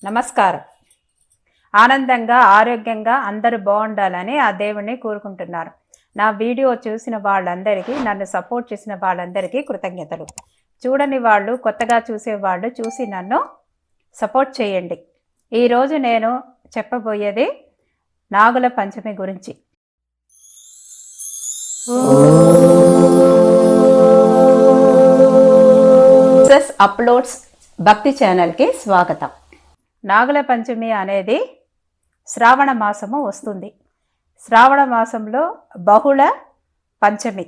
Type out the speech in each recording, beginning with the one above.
నమస్కారం. ఆనందంగా ఆరోగ్యంగా అందరూ బాగుండాలని ఆ దేవుణ్ణి కోరుకుంటున్నాను. నా వీడియో చూసిన వాళ్ళందరికీ, నన్ను సపోర్ట్ చేసిన వాళ్ళందరికీ కృతజ్ఞతలు. చూడని వాళ్ళు, కొత్తగా చూసేవాళ్ళు చూసి నన్ను సపోర్ట్ చేయండి. ఈరోజు నేను చెప్పబోయేది నాగుల పంచమి గురించి. అప్లోడ్స్ భక్తి ఛానల్కి స్వాగతం. నాగుల పంచమి అనేది శ్రావణ మాసము వస్తుంది. శ్రావణ మాసంలో బహుళ పంచమి.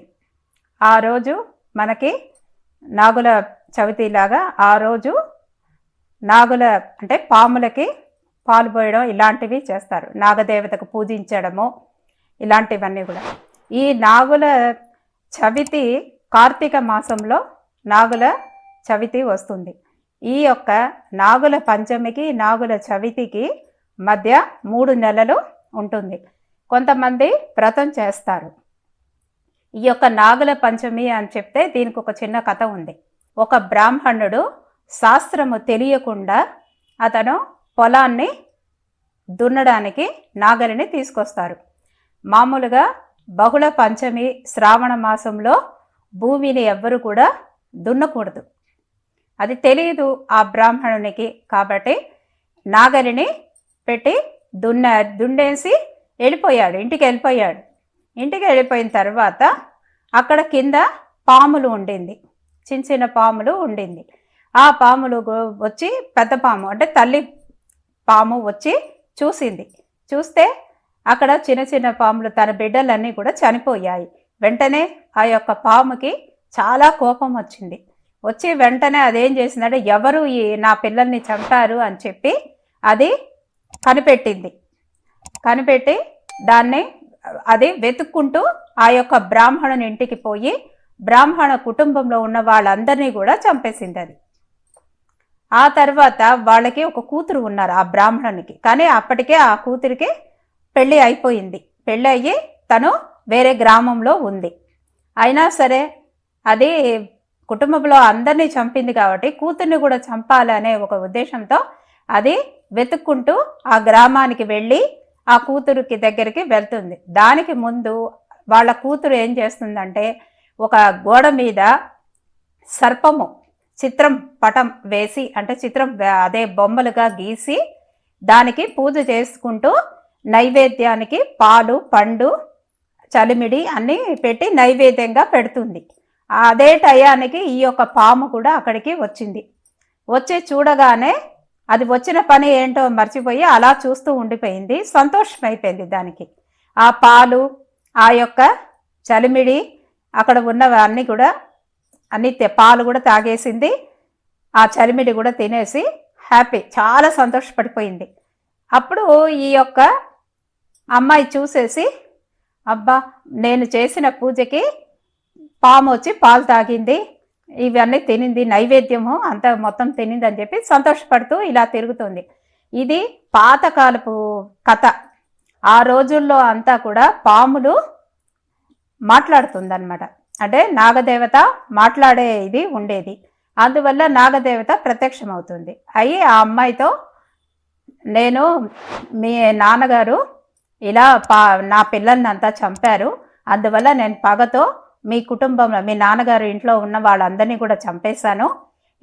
ఆ రోజు మనకి నాగుల చవితిలాగా ఆ రోజు నాగుల అంటే పాములకి పాలు పోయడం ఇలాంటివి చేస్తారు. నాగదేవతకు పూజించడము ఇలాంటివన్నీ కూడా. ఈ నాగుల చవితి కార్తీక మాసంలో నాగుల చవితి వస్తుంది. ఈ యొక్క నాగుల పంచమికి నాగుల చవితికి మధ్య 3 నెలలు ఉంటుంది. కొంతమంది వ్రతం చేస్తారు. ఈ యొక్క నాగుల పంచమి అని చెప్తే దీనికి ఒక చిన్న కథ ఉంది. ఒక బ్రాహ్మణుడు శాస్త్రము తెలియకుండా అతను పొలాన్ని దున్నడానికి నాగలిని తీసుకొస్తారు. మామూలుగా బహుళ పంచమి శ్రావణ మాసంలో భూమిని ఎవ్వరు కూడా దున్నకూడదు. అది తెలియదు ఆ బ్రాహ్మణునికి. కాబట్టి నాగలిని పెట్టి దున్నేసి వెళ్ళిపోయాడు. ఇంటికి వెళ్ళిపోయిన తర్వాత అక్కడ కింద పాములు ఉండింది. చిన్న చిన్న పాములు ఉండింది. ఆ పాములు వచ్చి పెద్ద పాము అంటే తల్లి పాము వచ్చి చూస్తే అక్కడ చిన్న చిన్న పాములు తన బిడ్డలన్నీ కూడా చనిపోయాయి. వెంటనే ఆ యొక్క పాముకి చాలా కోపం వచ్చి వెంటనే అదేం చేసిందంటే ఎవరు నా పిల్లల్ని చంపారు అని చెప్పి అది కనిపెట్టి దాన్ని అది వెతుక్కుంటూ ఆ యొక్క బ్రాహ్మణుని ఇంటికి పోయి బ్రాహ్మణ కుటుంబంలో ఉన్న వాళ్ళందరినీ కూడా చంపేసింది అది. ఆ తర్వాత వాళ్ళకి ఒక కూతురు ఉన్నారు ఆ బ్రాహ్మణునికి. కానీ అప్పటికే ఆ కూతురికి పెళ్ళి అయ్యి తను వేరే గ్రామంలో ఉంది. అయినా సరే అది కుటుంబంలో అందరినీ చంపింది కాబట్టి కూతుర్ని కూడా చంపాలనే ఒక ఉద్దేశంతో అది వెతుక్కుంటూ ఆ గ్రామానికి వెళ్ళి ఆ కూతురికి దగ్గరికి వెళ్తుంది. దానికి ముందు వాళ్ళ కూతురు ఏం చేస్తుందంటే ఒక గోడ మీద సర్పము చిత్రం పటం వేసి అంటే చిత్రం అదే బొమ్మలుగా గీసి దానికి పూజ చేసుకుంటూ నైవేద్యానికి పాలు పండు చలిమిడి అన్నీ పెట్టి నైవేద్యంగా పెడుతుంది. అదే టయానికి ఈ యొక్క పాము కూడా అక్కడికి వచ్చి చూడగానే అది వచ్చిన పని ఏంటో మర్చిపోయి అలా చూస్తూ ఉండిపోయింది. సంతోషమైపోయింది దానికి. ఆ పాలు ఆ యొక్క చలిమిడి అక్కడ ఉన్నవన్నీ కూడా పాలు కూడా తాగేసింది. ఆ చలిమిడి కూడా తినేసి చాలా సంతోషపడిపోయింది. అప్పుడు ఈ యొక్క అమ్మాయి చూసేసి అబ్బా నేను చేసిన పూజకి పాము వచ్చి పాలు తాగింది, ఇవన్నీ తినింది, నైవేద్యము అంతా మొత్తం తినింది అని చెప్పి సంతోషపడుతూ ఇలా తిరుగుతుంది. ఇది పాతకాలపు కథ. ఆ రోజుల్లో అంతా కూడా పాములు మాట్లాడుతుందన్నమాట. అంటే నాగదేవత మాట్లాడే ఇది ఉండేది. అందువల్ల నాగదేవత ప్రత్యక్షమవుతుంది. అయ్యి ఆ అమ్మాయితో నేను మీ నాన్నగారు ఇలా నా పిల్లల్ని అంతా చంపారు, అందువల్ల నేను పగతో మీ కుటుంబంలో మీ నాన్నగారు ఇంట్లో ఉన్న వాళ్ళందరినీ కూడా చంపేశాను.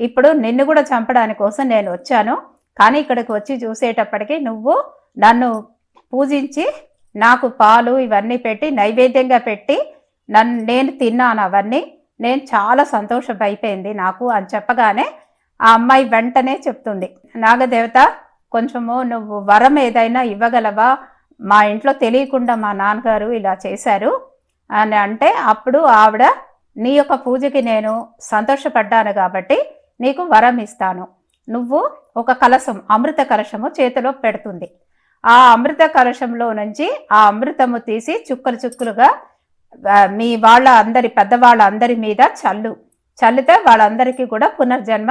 ఇప్పుడు నిన్ను కూడా చంపడానికి కోసం నేను వచ్చాను. కానీ ఇక్కడికి వచ్చి చూసేటప్పటికి నువ్వు నన్ను పూజించి నాకు పాలు ఇవన్నీ పెట్టి నైవేద్యంగా పెట్టి నేను తిన్నాను. అవన్నీ నేను చాలా సంతోషమైపోయింది నాకు అని చెప్పగానే ఆ అమ్మాయి వెంటనే చెప్తుంది, నాగదేవత కొంచెము నువ్వు వరం ఏదైనా ఇవ్వగలవా? మా ఇంట్లో తెలియకుండా మా నాన్నగారు ఇలా చేశారు అని అంటే అప్పుడు ఆవిడ నీ యొక్క పూజకి నేను సంతోషపడ్డాను కాబట్టి నీకు వరం ఇస్తాను. నువ్వు ఒక కలశం అమృత కలశము చేతిలో పెడుతుంది. ఆ అమృత కలశంలో నుంచి ఆ అమృతము తీసి చుక్కలుగా మీ పెద్దవాళ్ళందరి మీద చల్లితే వాళ్ళందరికీ కూడా పునర్జన్మ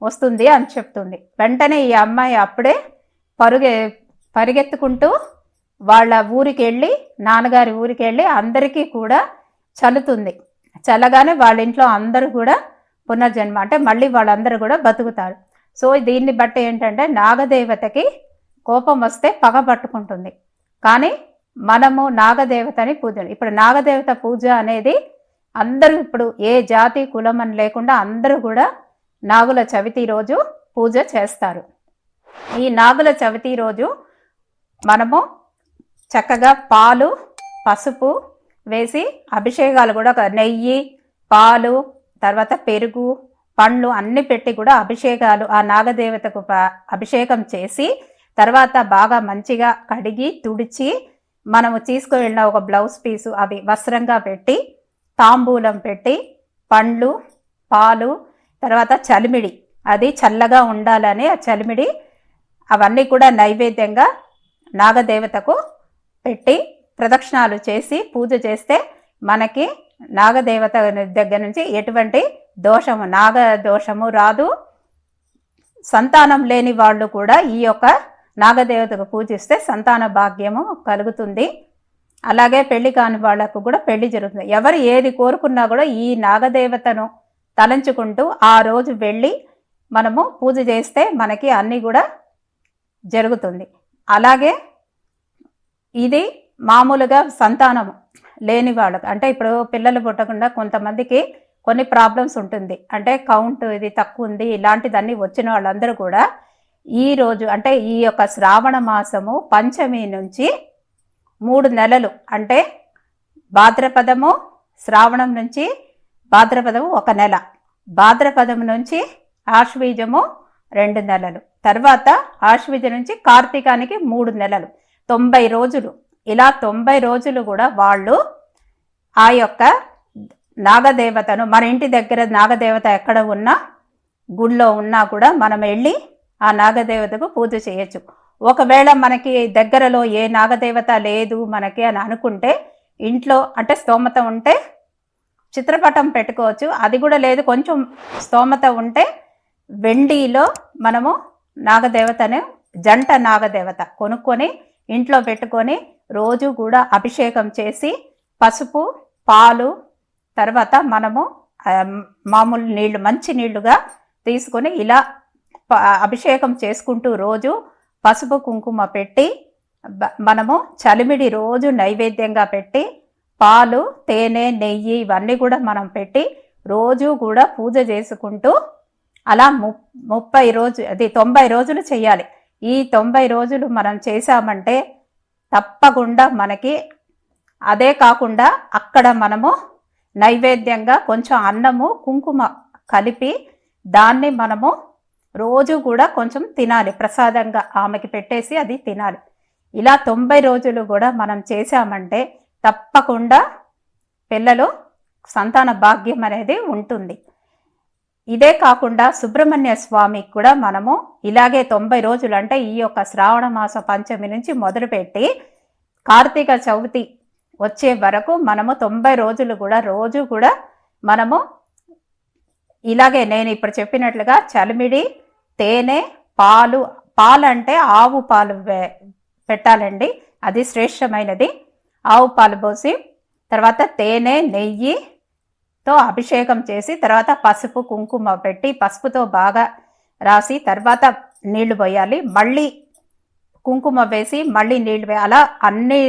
వస్తుంది అని చెప్తుంది. వెంటనే ఈ అమ్మాయి అప్పుడే పరిగెత్తుకుంటూ వాళ్ళ ఊరికి వెళ్ళి నాన్నగారి ఊరికి వెళ్ళి అందరికీ కూడా చల్లగానే వాళ్ళ ఇంట్లో అందరూ కూడా పునర్జన్మ అంటే మళ్ళీ వాళ్ళందరూ కూడా బతుకుతారు. సో దీన్ని బట్టి ఏంటంటే నాగదేవతకి కోపం వస్తే పగ పట్టుకుంటుంది. కానీ మనము నాగదేవతని పూజ, ఇప్పుడు నాగదేవత పూజ అనేది అందరూ ఇప్పుడు ఏ జాతి కులం అని లేకుండా అందరూ కూడా నాగుల చవితి రోజు పూజ చేస్తారు. ఈ నాగుల చవితి రోజు మనము చక్కగా పాలు పసుపు వేసి అభిషేకాలు కూడా, నెయ్యి పాలు తర్వాత పెరుగు పండ్లు అన్ని పెట్టి కూడా అభిషేకాలు ఆ నాగదేవతకు అభిషేకం చేసి తర్వాత బాగా మంచిగా కడిగి తుడిచి మనము తీసుకువెళ్ళిన ఒక బ్లౌజ్ పీసు అవి వస్త్రంగా పెట్టి తాంబూలం పెట్టి పండ్లు పాలు తర్వాత చలిమిడి, అది చల్లగా ఉండాలని ఆ చలిమిడి అవన్నీ కూడా నైవేద్యంగా నాగదేవతకు పెట్టి ప్రదక్షిణాలు చేసి పూజ చేస్తే మనకి నాగదేవత దగ్గర నుంచి ఎటువంటి దోషము నాగ దోషము రాదు. సంతానం లేని వాళ్ళు కూడా ఈ యొక్క నాగదేవతకు పూజిస్తే సంతాన భాగ్యము కలుగుతుంది. అలాగే పెళ్లి కాని వాళ్లకు కూడా పెళ్లి జరుగుతుంది. ఎవరు ఏది కోరుకున్నా కూడా ఈ నాగదేవతను తలంచుకుంటూ ఆ రోజు వెళ్ళి మనము పూజ చేస్తే మనకి అన్నీ కూడా జరుగుతుంది. అలాగే ఇది మామూలుగా సంతానము లేని వాళ్ళకు, అంటే ఇప్పుడు పిల్లలు పుట్టకుండా కొంతమందికి కొన్ని ప్రాబ్లమ్స్ ఉంటుంది, అంటే కౌంట్ ఇది తక్కువ ఉంది, ఇలాంటిదన్నీ వచ్చిన వాళ్ళందరూ కూడా ఈ రోజు అంటే ఈ యొక్క శ్రావణ మాసము పంచమి నుంచి 3 నెలలు, అంటే భాద్రపదము శ్రావణం నుంచి భాద్రపదము 1 నెల, భాద్రపదము నుంచి ఆశ్వీజము 2 నెలలు, తర్వాత ఆశ్వీజ నుంచి కార్తీకానికి 3 నెలలు, 90 రోజులు. ఇలా 90 రోజులు కూడా వాళ్ళు ఆ యొక్క నాగదేవతను, మన ఇంటి దగ్గర నాగదేవత ఎక్కడ ఉన్నా గుళ్ళో ఉన్నా కూడా మనం వెళ్ళి ఆ నాగదేవతకు పూజ చేయొచ్చు. ఒకవేళ మనకి దగ్గరలో ఏ నాగదేవత లేదు మనకి అని అనుకుంటే ఇంట్లో అంటే స్తోమత ఉంటే చిత్రపటం పెట్టుకోవచ్చు. అది కూడా లేదు, కొంచెం స్తోమత ఉంటే వెండిలో మనము నాగదేవతను జంట నాగదేవత కొనుక్కొని ఇంట్లో పెట్టుకొని రోజు కూడా అభిషేకం చేసి పసుపు పాలు తర్వాత మనము మామూలు నీళ్లు మంచి నీళ్లుగా తీసుకొని ఇలా అభిషేకం చేసుకుంటూ రోజు పసుపు కుంకుమ పెట్టి మనము చలిమిడి రోజు నైవేద్యంగా పెట్టి పాలు తేనె నెయ్యి ఇవన్నీ కూడా మనం పెట్టి రోజు కూడా పూజ చేసుకుంటూ అలా 30 రోజులు అది 90 రోజులు చేయాలి. ఈ 90 రోజులు మనం చేశామంటే తప్పకుండా మనకి, అదే కాకుండా అక్కడ మనము నైవేద్యంగా కొంచెం అన్నము కుంకుమ కలిపి దాన్ని మనము రోజు కూడా కొంచెం తినాలి, ప్రసాదంగా ఆమెకి పెట్టేసి అది తినాలి. ఇలా 90 రోజులు కూడా మనం చేశామంటే తప్పకుండా పిల్లలు సంతాన భాగ్యం అనేది ఉంటుంది. ఇదే కాకుండా సుబ్రహ్మణ్య స్వామికి కూడా మనము ఇలాగే 90 రోజులు, అంటే ఈ యొక్క శ్రావణ మాస పంచమి నుంచి మొదలుపెట్టి కార్తీక చవితి వచ్చే వరకు మనము 90 రోజులు కూడా రోజు కూడా మనము ఇలాగే నేను ఇప్పుడు చెప్పినట్లుగా చలిమిడి తేనె పాలు అంటే ఆవు పాలు పెట్టాలండి, అది శ్రేష్టమైనది. ఆవు పాలు పోసి తర్వాత తేనె నెయ్యితో అభిషేకం చేసి తర్వాత పసుపు కుంకుమ పెట్టి పసుపుతో బాగా రాసి తర్వాత నీళ్లు పోయాలి, మళ్ళీ కుంకుమ వేసి మళ్ళీ నీళ్లు వేయాలి. అలా అన్నీ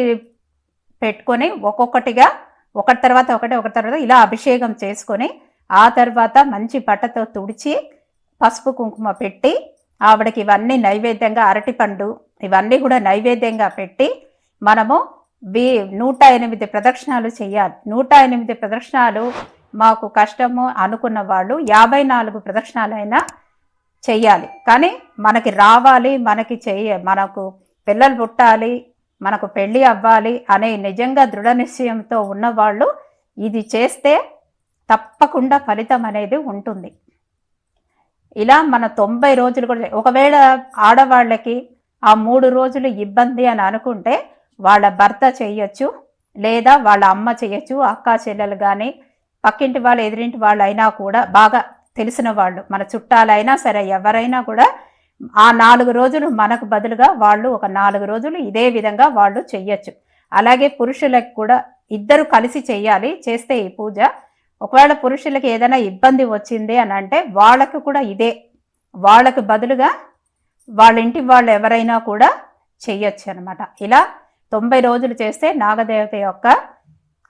పెట్టుకొని ఒక్కొక్కటిగా ఒకటి తర్వాత ఇలా అభిషేకం చేసుకొని ఆ తర్వాత మంచి బట్టతో తుడిచి పసుపు కుంకుమ పెట్టి ఆవిడకి ఇవన్నీ నైవేద్యంగా అరటిపండు ఇవన్నీ కూడా నైవేద్యంగా పెట్టి మనము 108 ప్రదక్షిణాలు చేయాలి. 108 ప్రదక్షిణాలు మాకు కష్టము అనుకున్న వాళ్ళు 54 ప్రదక్షిణాలైనా చెయ్యాలి. కానీ మనకి రావాలి, మనకు పిల్లలు పుట్టాలి, మనకు పెళ్ళి అవ్వాలి అనే నిజంగా దృఢ నిశ్చయంతో ఉన్నవాళ్ళు ఇది చేస్తే తప్పకుండా ఫలితం అనేది ఉంటుంది. ఇలా మన 90 రోజులు కూడా, ఒకవేళ ఆడవాళ్ళకి ఆ 3 రోజులు ఇబ్బంది అని అనుకుంటే వాళ్ళ భర్త చేయొచ్చు, లేదా వాళ్ళ అమ్మ చేయొచ్చు, అక్క చెల్లెలు కానీ పక్కింటి వాళ్ళు ఎదురింటి వాళ్ళు అయినా కూడా బాగా తెలిసిన వాళ్ళు మన చుట్టాలైనా సరే ఎవరైనా కూడా ఆ 4 రోజులు మనకు బదులుగా వాళ్ళు ఒక 4 రోజులు ఇదే విధంగా వాళ్ళు చెయ్యొచ్చు. అలాగే పురుషులకు కూడా ఇద్దరు కలిసి చెయ్యాలి చేస్తే ఈ పూజ. ఒకవేళ పురుషులకి ఏదైనా ఇబ్బంది వచ్చింది అని అంటే వాళ్ళకు కూడా ఇదే వాళ్ళకు బదులుగా వాళ్ళ ఇంటి వాళ్ళు ఎవరైనా కూడా చెయ్యొచ్చు అనమాట. ఇలా 90 రోజులు చేస్తే నాగదేవత యొక్క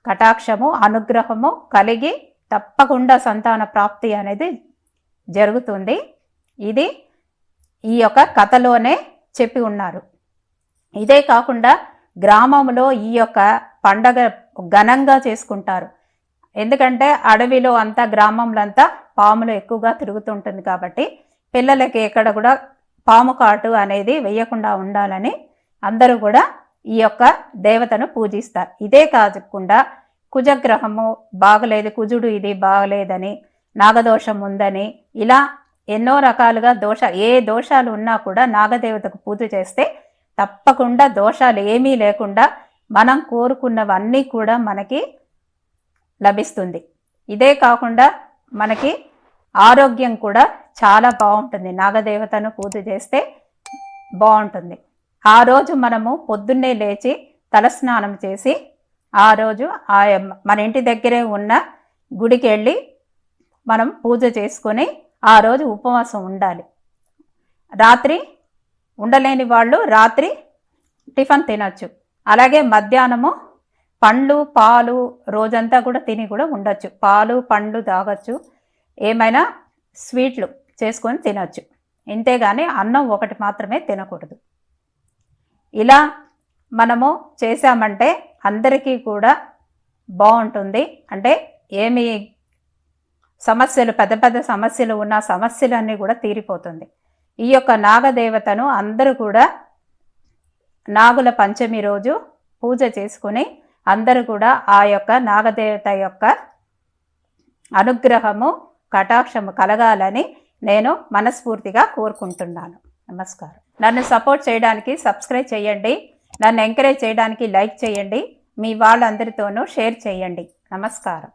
కటాక్షము అనుగ్రహము కలిగి తప్పకుండా సంతాన ప్రాప్తి అనేది జరుగుతుంది. ఇది ఈ యొక్క కథలోనే చెప్పి ఉన్నారు. ఇదే కాకుండా గ్రామంలో ఈ యొక్క పండగ ఘనంగా చేసుకుంటారు. ఎందుకంటే అడవిలో అంతా గ్రామంలో అంతా పాములు ఎక్కువగా తిరుగుతుంటుంది కాబట్టి పిల్లలకి ఎక్కడ కూడా పాము కాటు అనేది వేయకుండా ఉండాలని అందరూ కూడా ఈ యొక్క దేవతను పూజిస్తారు. ఇదే కాకుండా కుజగ్రహము బాగలేదు, కుజుడు ఇది బాగలేదని, నాగదోషం ఉందని, ఇలా ఎన్నో రకాలుగా ఏ దోషాలు ఉన్నా కూడా నాగదేవతకు పూజ చేస్తే తప్పకుండా దోషాలు ఏమీ లేకుండా మనం కోరుకున్నవన్నీ కూడా మనకి లభిస్తుంది. ఇదే కాకుండా మనకి ఆరోగ్యం కూడా చాలా బాగుంటుంది. నాగదేవతను పూజ చేస్తే బాగుంటుంది. ఆ రోజు మనము పొద్దున్నే లేచి తలస్నానం చేసి ఆ రోజు మన ఇంటి దగ్గరే ఉన్న గుడికి వెళ్ళి మనం పూజ చేసుకొని ఆ రోజు ఉపవాసం ఉండాలి. రాత్రి ఉండలేని వాళ్ళు రాత్రి టిఫిన్ తినచ్చు. అలాగే మధ్యాహ్నము పండ్లు పాలు రోజంతా కూడా తిని కూడా ఉండొచ్చు. పాలు పండ్లు తాగొచ్చు, ఏమైనా స్వీట్లు చేసుకొని తినొచ్చు. ఇంతేగాని అన్నం ఒకటి మాత్రమే తినకూడదు. ఇలా మనము చేశామంటే అందరికీ కూడా బాగుంటుంది. అంటే ఏమి సమస్యలు పెద్ద పెద్ద సమస్యలు ఉన్న సమస్యలన్నీ కూడా తీరిపోతుంది. ఈ యొక్క నాగదేవతను అందరూ కూడా నాగుల పంచమి రోజు పూజ చేసుకుని అందరూ కూడా ఆ యొక్క నాగదేవత యొక్క అనుగ్రహము కటాక్షము కలగాలని నేను మనస్ఫూర్తిగా కోరుకుంటున్నాను. నమస్కారం. నన్ను సపోర్ట్ చేయడానికి సబ్స్క్రైబ్ చేయండి. నన్ను ఎంకరేజ్ చేయడానికి లైక్ చేయండి. మీ వాళ్ళందరితోనూ షేర్ చేయండి. నమస్కారం.